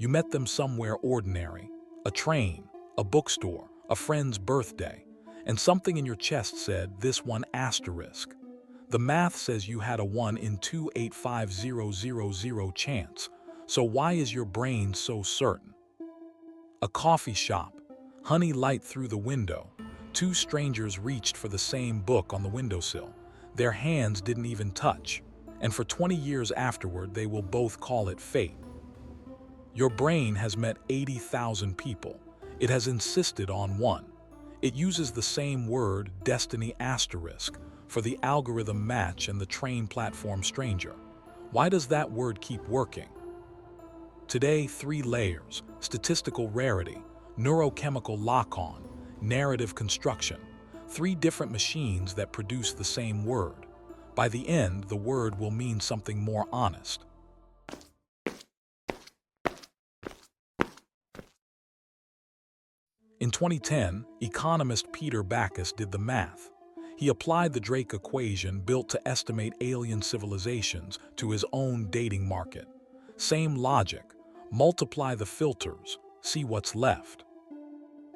You met them somewhere ordinary, a train, a bookstore, a friend's birthday, and something in your chest said, this one asterisk. The math says you had a 1 in 285,000 chance, so why is your brain so certain? A coffee shop, honey light through the window. Two strangers reached for the same book on the windowsill. Their hands didn't even touch, and for 20 years afterward they will both call it fate. Your brain has met 80,000 people. It has insisted on one. It uses the same word, destiny asterisk, for the algorithm match and the train platform stranger. Why does that word keep working? Today, 3 layers: statistical rarity, neurochemical lock-on, narrative construction. 3 different machines that produce the same word. By the end, the word will mean something more honest. In 2010, economist Peter Backus did the math. He applied the Drake equation built to estimate alien civilizations to his own dating market. Same logic, multiply the filters, see what's left.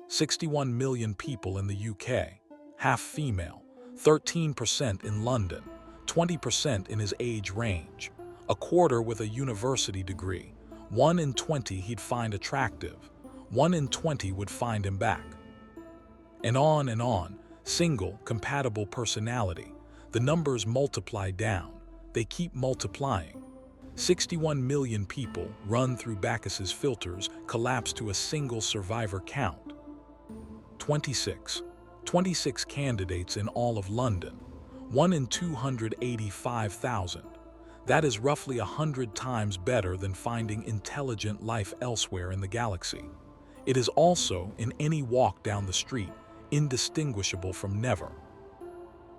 61 million people in the UK, half female, 13% in London, 20% in his age range, a quarter with a university degree. 1 in 20 he'd find attractive, 1 in 20 would find him back. And on, single, compatible personality. The numbers multiply down, they keep multiplying. 61 million people run through Backus's filters collapse to a single survivor count. 26 candidates in all of London, 1 in 285,000. That is roughly 100 times better than finding intelligent life elsewhere in the galaxy. It is also, in any walk down the street, indistinguishable from never.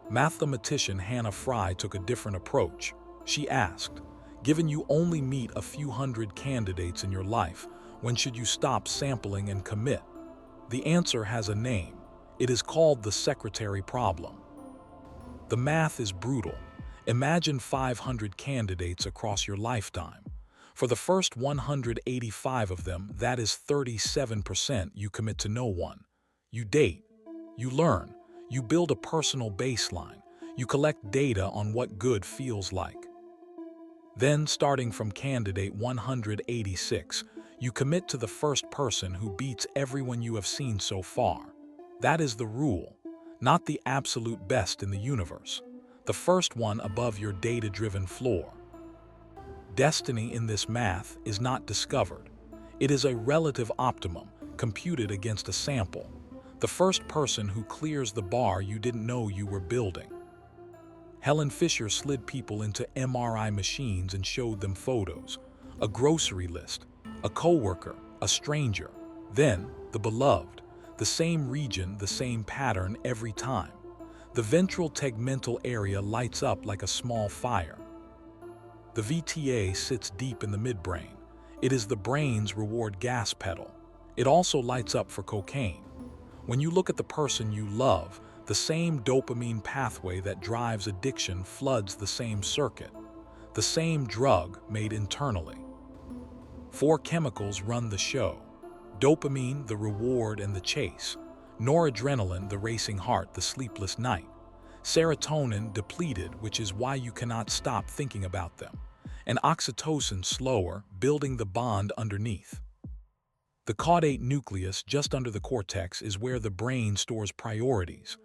Mathematician Hannah Fry took a different approach. She asked, given you only meet a few hundred candidates in your life, when should you stop sampling and commit? The answer has a name. It is called the secretary problem. The math is brutal. Imagine 500 candidates across your lifetime. For the first 185 of them, that is 37%, you commit to no one. You date, you learn, you build a personal baseline, you collect data on what good feels like. Then, starting from candidate 186, you commit to the first person who beats everyone you have seen so far. That is the rule, not the absolute best in the universe. The first one above your data-driven floor. Destiny in this math is not discovered. It is a relative optimum, computed against a sample. The first person who clears the bar you didn't know you were building. Helen Fisher slid people into MRI machines and showed them photos. A grocery list, a coworker, a stranger. Then, the beloved. The same region, the same pattern every time. The ventral tegmental area lights up like a small fire. The VTA sits deep in the midbrain. It is the brain's reward gas pedal. It also lights up for cocaine. When you look at the person you love, the same dopamine pathway that drives addiction floods the same circuit. The same drug made internally. 4 chemicals run the show. Dopamine, the reward and the chase. Noradrenaline, the racing heart, the sleepless night. Serotonin, depleted, which is why you cannot stop thinking about them. And oxytocin, slower, building the bond underneath. The caudate nucleus just under the cortex is where the brain stores priorities.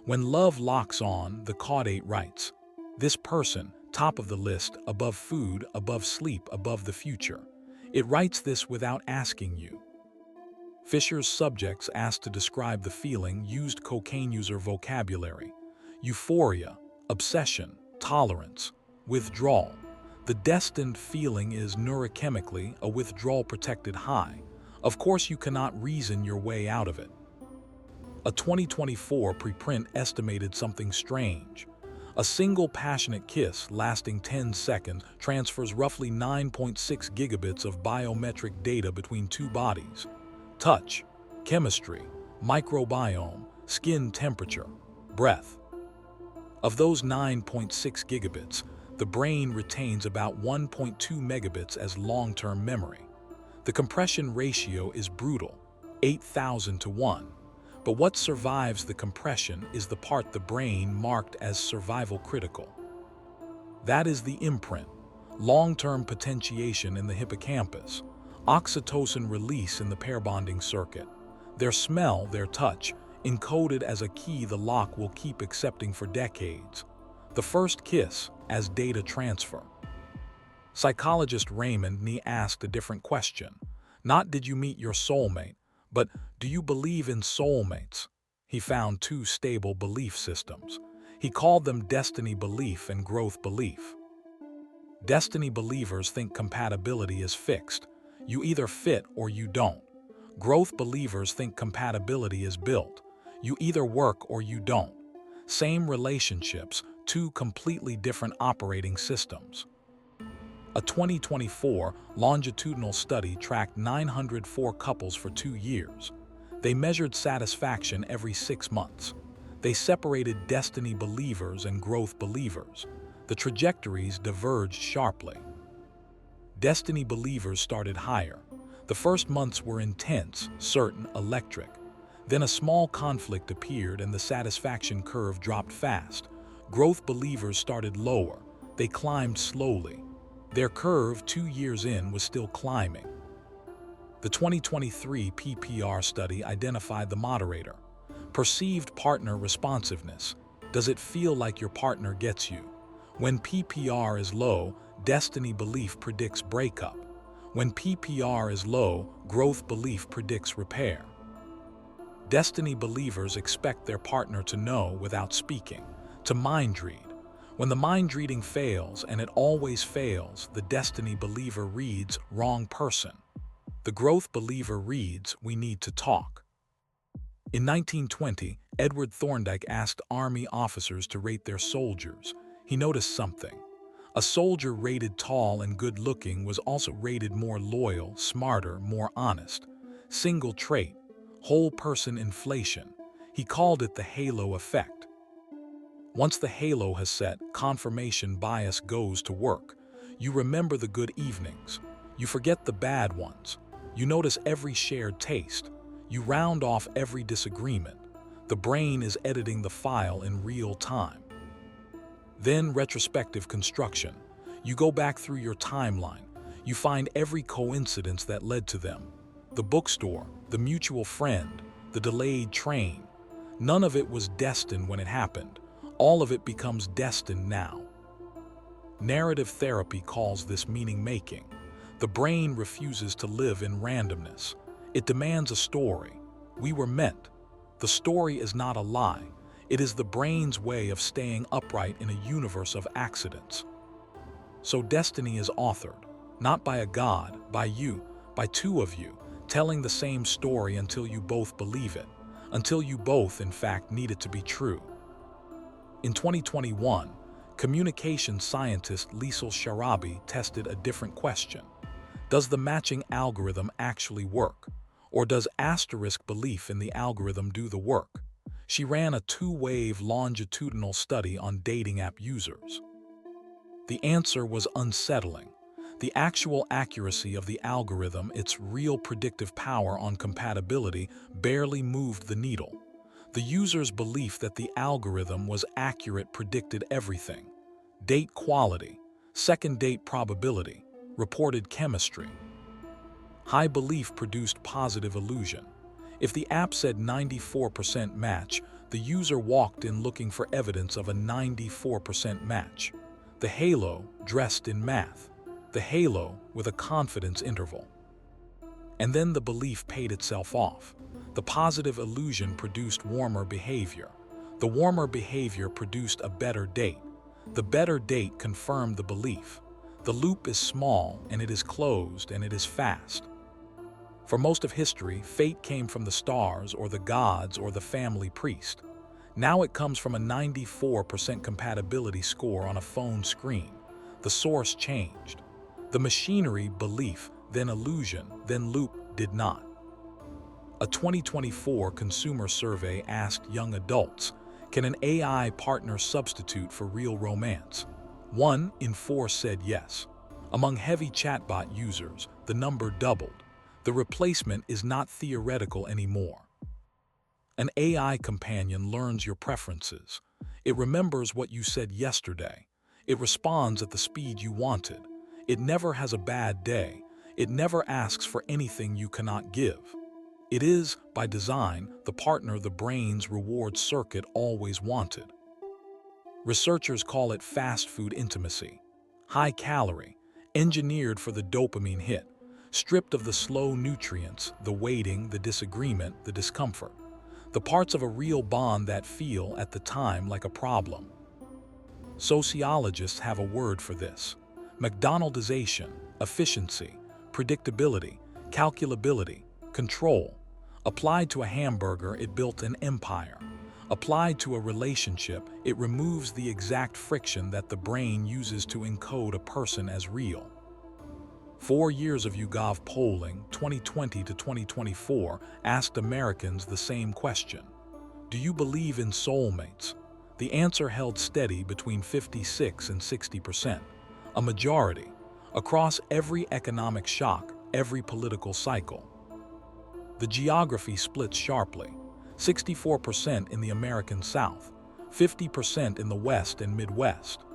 When love locks on, the caudate writes, this person, top of the list, above food, above sleep, above the future. It writes this without asking you. Fisher's subjects asked to describe the feeling used cocaine user vocabulary. Euphoria, obsession, tolerance, withdrawal. The destined feeling is neurochemically a withdrawal-protected high. Of course, you cannot reason your way out of it. A 2024 preprint estimated something strange. A single passionate kiss lasting 10 seconds transfers roughly 9.6 gigabits of biometric data between 2 bodies. Touch, chemistry, microbiome, skin temperature, breath. Of those 9.6 gigabits, the brain retains about 1.2 megabits as long-term memory. The compression ratio is brutal, 8,000 to 1. But what survives the compression is the part the brain marked as survival critical. That is the imprint, long-term potentiation in the hippocampus, oxytocin release in the pair bonding circuit, their smell, their touch, encoded as a key the lock will keep accepting for decades. The first kiss as data transfer. Psychologist Raymond Nee asked a different question. Not did you meet your soulmate, but do you believe in soulmates? He found two stable belief systems. He called them destiny belief and growth belief. Destiny believers think compatibility is fixed. You either fit or you don't. Growth believers think compatibility is built. You either work or you don't. Same relationships, two completely different operating systems. A 2024 longitudinal study tracked 904 couples for 2 years. They measured satisfaction every 6 months. They separated destiny believers and growth believers. The trajectories diverged sharply. Destiny believers started higher. The first months were intense, certain, electric. Then a small conflict appeared and the satisfaction curve dropped fast. Growth believers started lower. They climbed slowly. Their curve 2 years in was still climbing. The 2023 PPR study identified the moderator. Perceived partner responsiveness. Does it feel like your partner gets you? When PPR is low, destiny belief predicts breakup. When PPR is low, growth belief predicts repair. Destiny believers expect their partner to know without speaking, to mind read. When the mind reading fails, and it always fails, the destiny believer reads, wrong person. The growth believer reads, we need to talk. In 1920, Edward Thorndike asked Army officers to rate their soldiers. He noticed something. A soldier rated tall and good-looking was also rated more loyal, smarter, more honest. Single trait, whole person inflation. He called it the halo effect. Once the halo has set, confirmation bias goes to work. You remember the good evenings. You forget the bad ones. You notice every shared taste. You round off every disagreement. The brain is editing the file in real time. Then retrospective construction. You go back through your timeline. You find every coincidence that led to them. The bookstore, the mutual friend, the delayed train. None of it was destined when it happened. All of it becomes destined now. Narrative therapy calls this meaning-making. The brain refuses to live in randomness. It demands a story. We were meant. The story is not a lie. It is the brain's way of staying upright in a universe of accidents. So destiny is authored, not by a god, by you, by two of you, telling the same story until you both believe it, until you both, in fact, need it to be true. In 2021, communication scientist Liesl Sharabi tested a different question. Does the matching algorithm actually work? Or does asterisk belief in the algorithm do the work? She ran a 2-wave longitudinal study on dating app users. The answer was unsettling. The actual accuracy of the algorithm, its real predictive power on compatibility, barely moved the needle. The user's belief that the algorithm was accurate predicted everything. Date quality, second date probability, reported chemistry. High belief produced positive illusion. If the app said 94% match, the user walked in looking for evidence of a 94% match. The halo dressed in math. The halo with a confidence interval. And then the belief paid itself off. The positive illusion produced warmer behavior. The warmer behavior produced a better date. The better date confirmed the belief. The loop is small, and it is closed, and it is fast. For most of history, fate came from the stars or the gods or the family priest. Now it comes from a 94% compatibility score on a phone screen. The source changed. The machinery, belief, then illusion, then loop, did not. A 2024 consumer survey asked young adults, can an AI partner substitute for real romance? 1 in 4 said yes. Among heavy chatbot users, the number doubled. The replacement is not theoretical anymore. An AI companion learns your preferences. It remembers what you said yesterday. It responds at the speed you wanted. It never has a bad day. It never asks for anything you cannot give. It is, by design, the partner the brain's reward circuit always wanted. Researchers call it fast food intimacy. High calorie, engineered for the dopamine hit, stripped of the slow nutrients, the waiting, the disagreement, the discomfort. The parts of a real bond that feel, at the time, like a problem. Sociologists have a word for this: McDonaldization, efficiency, predictability, calculability, control. Applied to a hamburger, it built an empire. Applied to a relationship, it removes the exact friction that the brain uses to encode a person as real. 4 years of YouGov polling, 2020 to 2024, asked Americans the same question. Do you believe in soulmates? The answer held steady between 56 and 60%, a majority, across every economic shock, every political cycle. The geography splits sharply: 64% in the American South, 50% in the West and Midwest.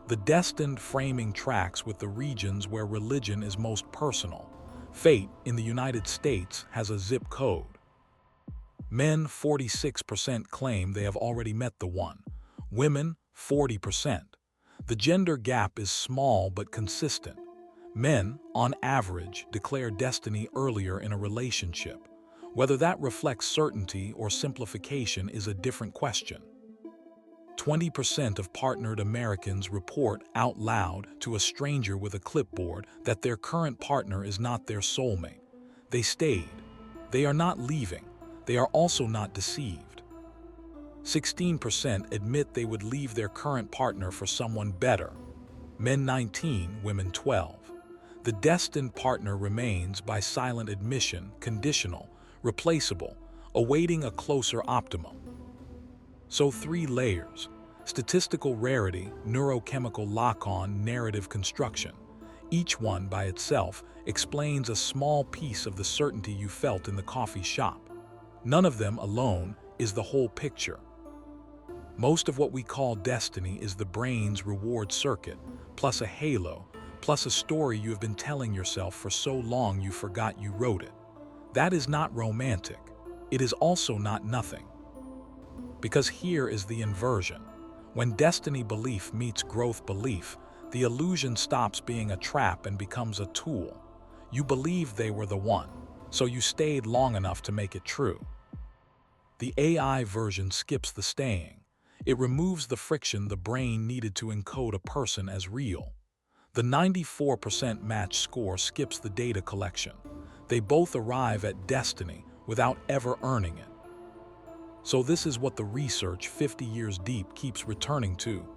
The destined framing tracks with the regions where religion is most personal. Fate in the United States has a zip code. Men, 46% claim they have already met the one. Women, 40%. The gender gap is small but consistent. Men, on average, declare destiny earlier in a relationship. Whether that reflects certainty or simplification is a different question. 20% of partnered Americans report out loud to a stranger with a clipboard that their current partner is not their soulmate. They stayed. They are not leaving. They are also not deceived. 16% admit they would leave their current partner for someone better. Men 19, women 12. The destined partner remains, by silent admission, conditional, replaceable, awaiting a closer optimum. So 3 layers: statistical rarity, neurochemical lock-on, narrative construction. Each one by itself explains a small piece of the certainty you felt in the coffee shop. None of them alone is the whole picture. Most of what we call destiny is the brain's reward circuit, plus a halo, plus a story you have been telling yourself for so long you forgot you wrote it. That is not romantic. It is also not nothing. Because here is the inversion. When destiny belief meets growth belief, the illusion stops being a trap and becomes a tool. You believed they were the one, so you stayed long enough to make it true. The AI version skips the staying. It removes the friction the brain needed to encode a person as real. The 94% match score skips the data collection. They both arrive at destiny without ever earning it. So this is what the research 50 years deep keeps returning to.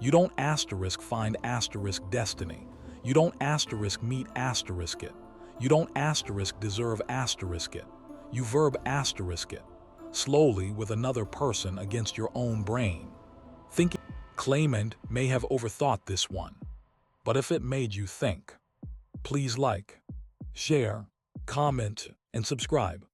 You don't asterisk find asterisk destiny. You don't asterisk meet asterisk it. You don't asterisk deserve asterisk it. You verb asterisk it. Slowly with another person against your own brain. Thinking Claymind may have overthought this one. But if it made you think, please like, share, comment, and subscribe.